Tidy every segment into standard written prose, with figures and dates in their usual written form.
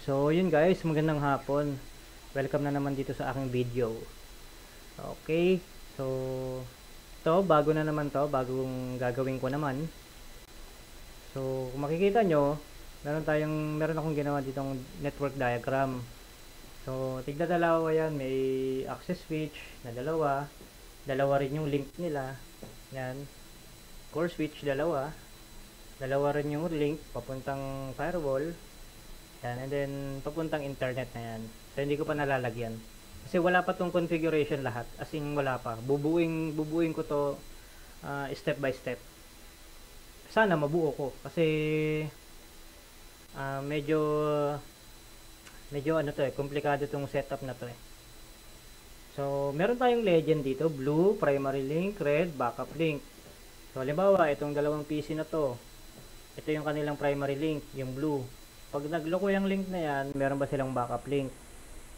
So, yun guys, magandang hapon. Welcome na naman dito sa aking video. Okay, so, bago na naman bagong gagawin ko naman. So, kung makikita nyo, meron akong ginawa ditong network diagram. So, tigda dalawa yan, may access switch na dalawa rin yung link nila. Yan, core switch dalawa rin yung link papuntang firewall. Yan, and then papuntang internet na yan. So hindi ko pa nalalagyan. Kasi wala pa tong configuration lahat. As in wala pa. Bubuing ko to step by step. Sana mabuo ko kasi medyo ano to komplikado tong setup na to eh. So meron tayong legend dito, blue primary link, red backup link. So halimbawa itong dalawang PC na to. Ito yung kanilang primary link, yung blue. Pag nagloko yung link na yan, meron ba silang backup link?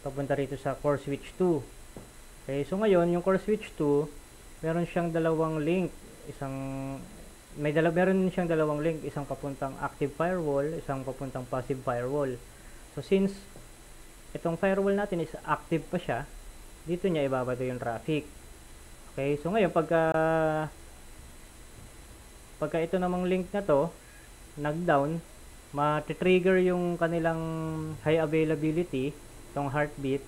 Papunta rito sa core switch 2. Okay, so ngayon, yung core switch 2, meron siyang dalawang link. Meron siyang dalawang link. Isang papuntang active firewall, isang papuntang passive firewall. So since itong firewall natin is active pa siya, dito niya ibabato yung traffic. Okay, so ngayon, pagka ito namang link na to, nag-down, ma-trigger yung kanilang high availability, itong heartbeat.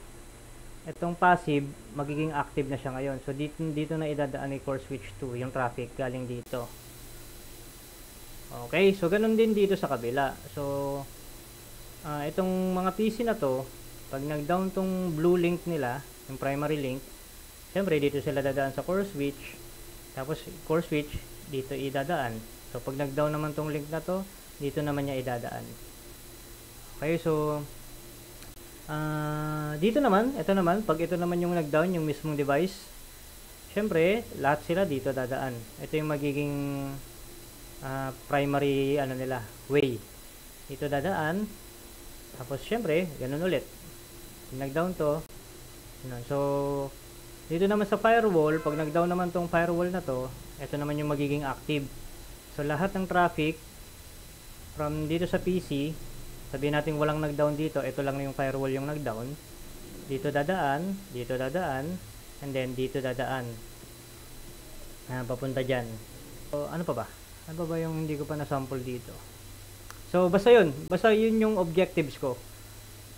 Itong passive, magiging active na siya ngayon. So, dito na idadaan ni core switch 2, yung traffic galing dito. Okay, so ganun din dito sa kabila. So, itong mga PC na to, pag nag-down tong blue link nila, yung primary link, syempre dito sila dadaan sa core switch, tapos core switch, dito idadaan. So, pag nag-down naman tong link na to, dito naman niya idadaan. Okay, so dito naman, ito naman, pag ito naman yung nag-down, yung mismong device, syempre, lahat sila dito dadaan. Ito yung magiging primary way. Dito dadaan. Tapos syempre, ganun ulit. Pag nag-down to, so dito naman sa firewall, pag nag-down naman tong firewall na to, ito naman yung magiging active. So lahat ng traffic from dito sa PC, sabihin natin walang nag-down dito, ito lang yung firewall yung nag-down. Dito dadaan, and then dito dadaan. Papunta dyan. So, ano pa ba? Ano pa ba yung hindi ko pa na-sample dito? So, basta yun yung objectives ko.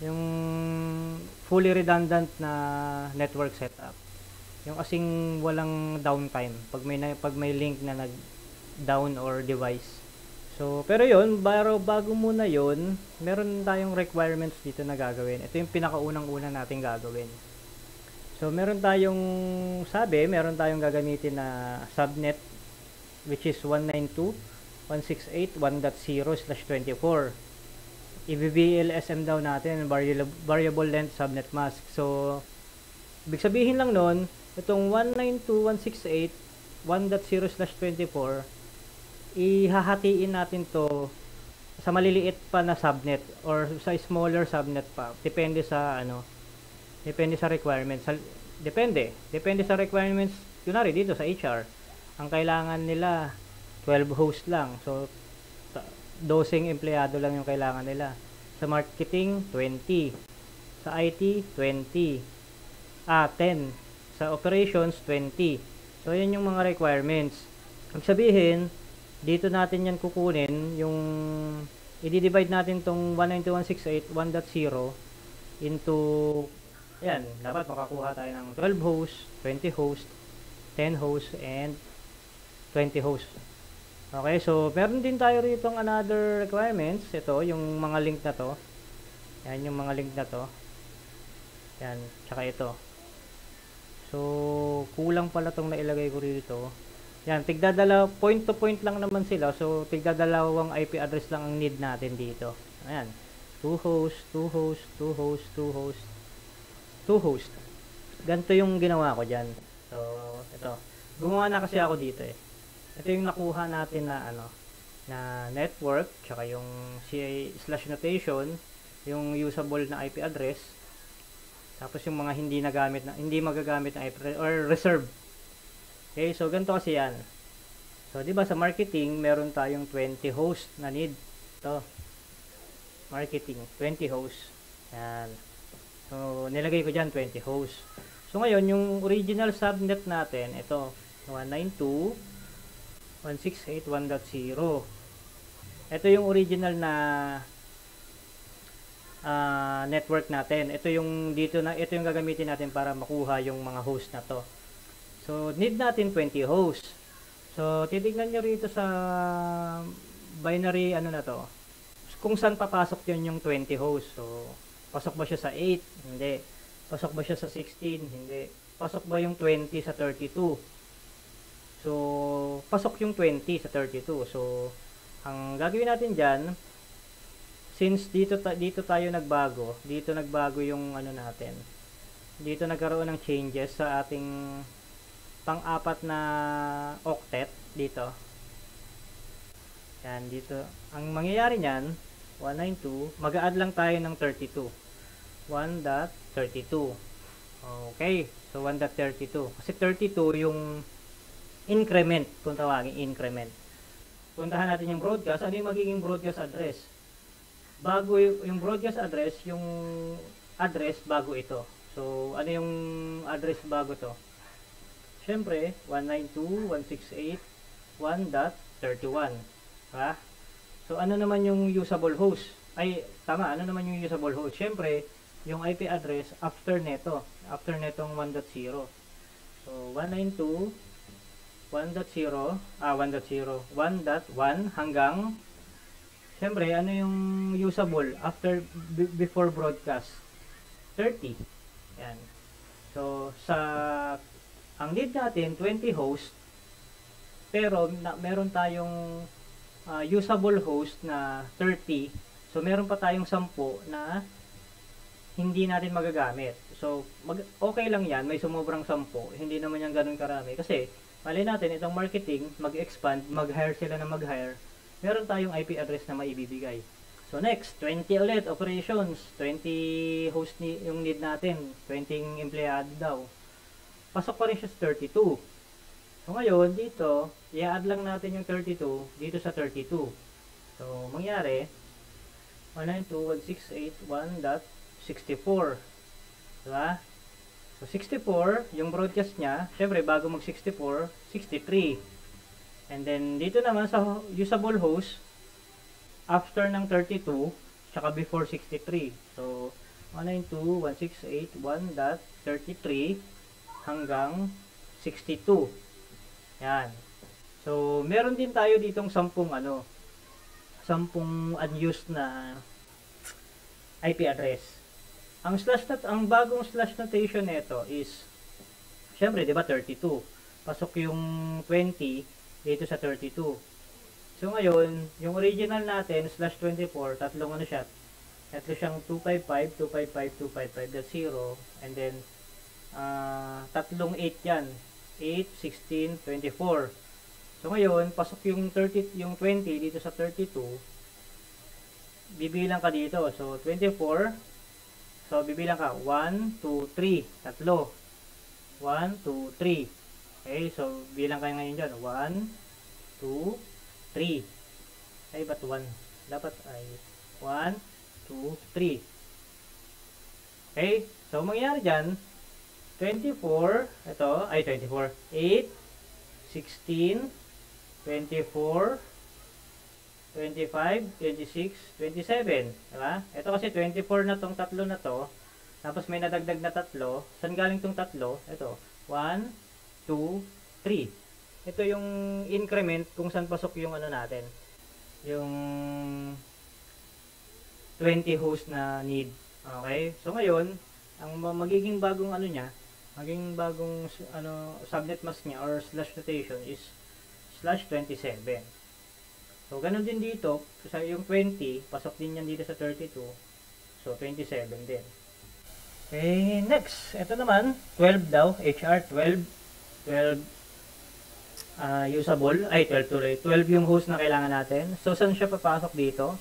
Yung fully redundant na network setup. Yung asing walang downtime pag may link na nag-down or device. So, pero yun, bago muna yun, meron tayong requirements dito na gagawin. Ito yung pinakaunang-una natin gagawin. So, meron tayong gagamitin na subnet, which is 192.168.1.0/24. I-VLSM daw natin, variable length subnet mask. So, ibig sabihin lang nun, itong 192.168.1.0/24, ihahatiin natin to sa maliliit pa na subnet or sa smaller subnet pa. Depende sa requirements. Depende sa requirements. Kunwari dito sa HR, ang kailangan nila 12 host lang. So 12 empleyado lang yung kailangan nila. Sa marketing 20. Sa IT 20. 10. Sa operations 20. So yan yung mga requirements. Ang sabihin, dito natin yan kukunin, yung i-divide natin tong 192.168.1.0 into, yan, dapat makakuha tayo ng 12 hosts, 20 hosts, 10 hosts, and 20 hosts. Okay, so meron din tayo rito another requirements. Ito, yung mga link na to. Yan, yung mga link na to. Yan, tsaka ito. So, kulang pala tong nailagay ko rito. Yan, point to point lang naman sila. So, tigdadalawang IP address lang ang need natin dito. Ayan. 2 hosts, 2 hosts, 2 hosts, 2 hosts, 2 hosts. Ganito yung ginawa ko dyan. So, ito. Gumawa na kasi ako dito eh. Ito yung nakuha natin na na network, tsaka yung CA/notation, yung usable na IP address. Tapos yung mga hindi magagamit na IP address or reserve. Okay, so ganito kasi yan. So, di ba sa marketing, meron tayong 20 host na need. Ito. marketing, 20 hosts. Yan. So, nilagay ko dyan 20 hosts. So, ngayon, yung original subnet natin, ito, 192.168.1.0. Ito yung original na network natin. Ito yung ito yung gagamitin natin para makuha yung mga host na to. So, need natin 20 hosts. So, titignan nyo rito sa binary, ano na to, kung saan papasok yun yung 20 hosts. So, pasok ba siya sa 8? Hindi. Pasok ba siya sa 16? Hindi. Pasok ba yung 20 sa 32? So, pasok yung 20 sa 32. So, ang gagawin natin dyan, since dito tayo nagbago, dito nagbago yung ano natin. Dito nagkaroon ng changes sa ating pang-apat na octet dito. Yan, dito. Ang mangyayari niyan, 192, mag-a-add lang tayo ng 32. 1.32. Okay, so 1.32. Kasi 32 yung increment, kung tawagin increment. Puntahan natin yung broadcast. Ano yung magiging broadcast address? Bago yung broadcast address, yung address bago ito. So, ano yung address bago to? Siyempre, 192.168.1.31. Ha? So, ano naman yung usable host? Ay, tama, ano naman yung usable host? Siyempre, yung IP address after neto. After netong 1.0. So, 192.1.0 1.1 hanggang, siyempre, ano yung usable after, before broadcast? 30. Yan. So, ang need natin, 20 host, pero meron tayong usable host na 30. So, meron pa tayong 10 na hindi natin magagamit. So, okay lang yan. May sumubrang 10. Hindi naman yan ganun karami. Kasi, mali natin, itong marketing, mag-expand, mag-hire sila na mag-hire. Meron tayong IP address na maibibigay. So, next, 20 ulit, operations. 20 host yung need natin. 20 empleyado daw. Pasok pa rin siya sa 32. So, ngayon, dito, i-add lang natin yung 32 dito sa 32. So, mangyari, 192.168.1.64. Diba? So, 64, yung broadcast niya, syempre, bago mag-64, 63. And then, dito naman sa usable host, after ng 32, tsaka before 63. So, 192.168.1.33 hanggang 62. Yan. So, meron din tayo ditong 10 unused na IP address. Ang bagong slash notation nito is, syempre, di ba 32? Pasok yung 20 dito sa 32. So, ngayon, yung original natin, slash 24, tatlong ano siya, tatlo siyang 255, 255, 255.0, and then, tatlong 8 yan, 8, 16, 24. So, ngayon, pasok yung 20 dito sa 32, bibilang ka dito. So, 24, so, bibilang ka, 1, 2, 3, tatlo. 1, 2, 3. Okay, so, bilang kayo ngayon dyan, 1, 2, 3. Ay, ba't 1? Dapat ay 1, 2, 3. Okay, so, mangyayari dyan, 24, ito, ay 24, 8, 16, 24, 25, 26, 27. Diba? Ito kasi 24 na tong tatlo na to. Tapos may nadagdag na tatlo. Saan galing tong tatlo? Ito. 1, 2, 3. Ito yung increment kung saan pasok yung ano natin. Yung 20 host na need. Okay? So ngayon, ang magiging bagong ano niya, magiging bagong subnet mask niya or slash notation is slash 27. So, ganun din dito. Sa yung 20, pasok din yan dito sa 32. So, 27 din. Okay, next. Ito naman, 12 daw. HR 12. 12 usable. Ay, 12 tuloy. 12 yung host na kailangan natin. So, saan siya papasok dito?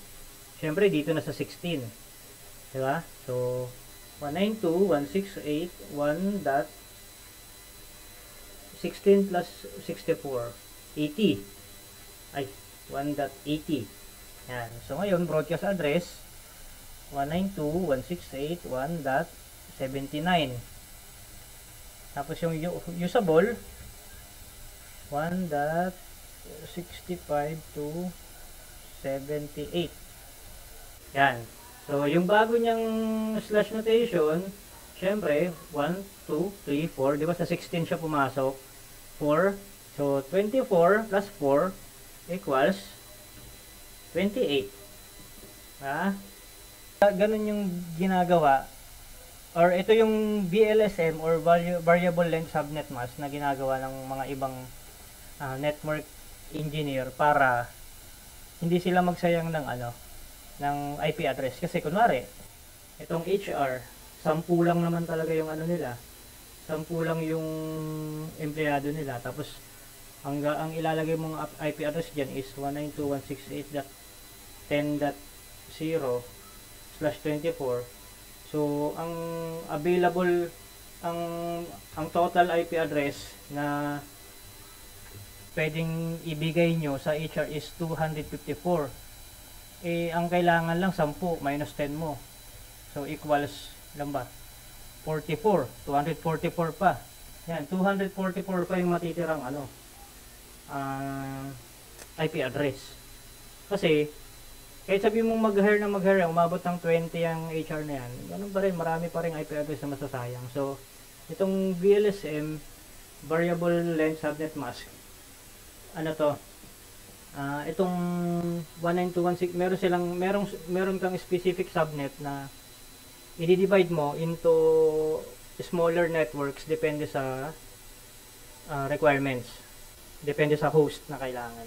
Siyempre, dito na sa 16. Diba? So, 192.168.1.16 plus 64. 80. Ay, 1.80. Yan. So, ngayon, broadcast address. 192.168.1.79. Tapos yung usable 1.65 to 78. Yan. So, yung bago niyang slash notation, syempre, 1, 2, 3, 4. Di ba sa 16 siya pumasok? 4. So, 24 plus 4 equals 28. Ha? Ganun yung ginagawa. Or ito yung VLSM or Variable Length Subnet Mask na ginagawa ng mga ibang network engineer para hindi sila magsayang ng ng IP address. Kasi kunwari, itong HR, 10 lang naman talaga yung nila. 10 lang yung empleyado nila. Tapos, ang ilalagay mong IP address dyan is 192.168.10.0/24. So, ang available, ang total IP address na pwedeng ibigay nyo sa HR is 254. Ang kailangan lang 10 minus 10 mo. So, equals lang ba? 44. 244 pa. Yan, 244 pa yung matitirang IP address. Kasi, kahit sabi mong mag-hire, umabot ng 20 ang HR na yan, ganun pa rin, marami pa rin IP address na masasayang. So, itong VLSM, Variable Length Subnet Mask, itong 192.168, meron kang specific subnet na i-divide mo into smaller networks depende sa requirements. Depende sa host na kailangan.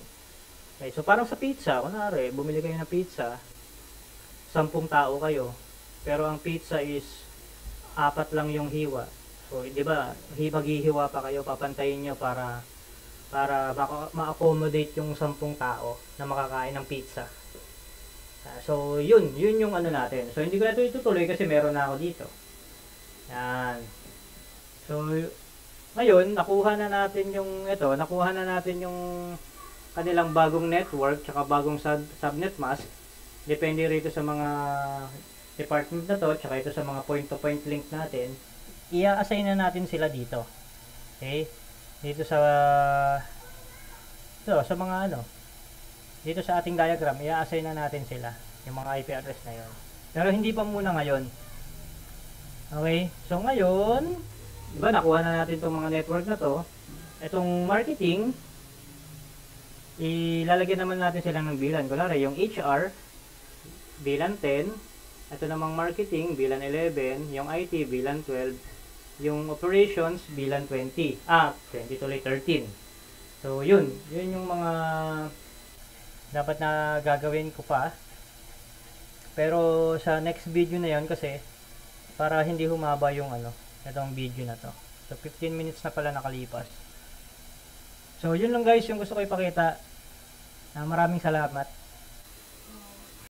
Okay, so parang sa pizza, kunwari, bumili kayo ng pizza, 10 tao kayo, pero ang pizza is 4 lang yung hiwa. So, di ba, maghihiwa pa kayo, papantayin nyo para ma-accommodate yung 10 tao na makakain ng pizza. So, yun yung natin. So, hindi ko na ito itutuloy kasi meron na ako dito. Yan. So, ngayon, nakuha na natin yung kanilang bagong network tsaka bagong subnet mask. Depende rito sa mga department na to tsaka ito sa mga point-to-point link natin. I-assign na natin sila dito. Okay? Dito sa mga dito sa ating diagram, i-assign na natin sila yung mga IP address na yon. Pero hindi pa muna ngayon. Okay? So ngayon, diba nakuha na natin itong mga network na to. Itong marketing, ilalagyan naman natin sila ng bilan. Kunwari, yung HR, bilan 10. Ito namang marketing, bilan 11. Yung IT, bilan 12. Yung operations, bilan 20. 20 tuloy 13. So, yun yung mga dapat na gagawin ko pa. Pero sa next video na yon kasi para hindi humaba yung itong video na to. So, 15 minutes na pala nakalipas. So, yun lang guys yung gusto ko ipakita. Maraming salamat.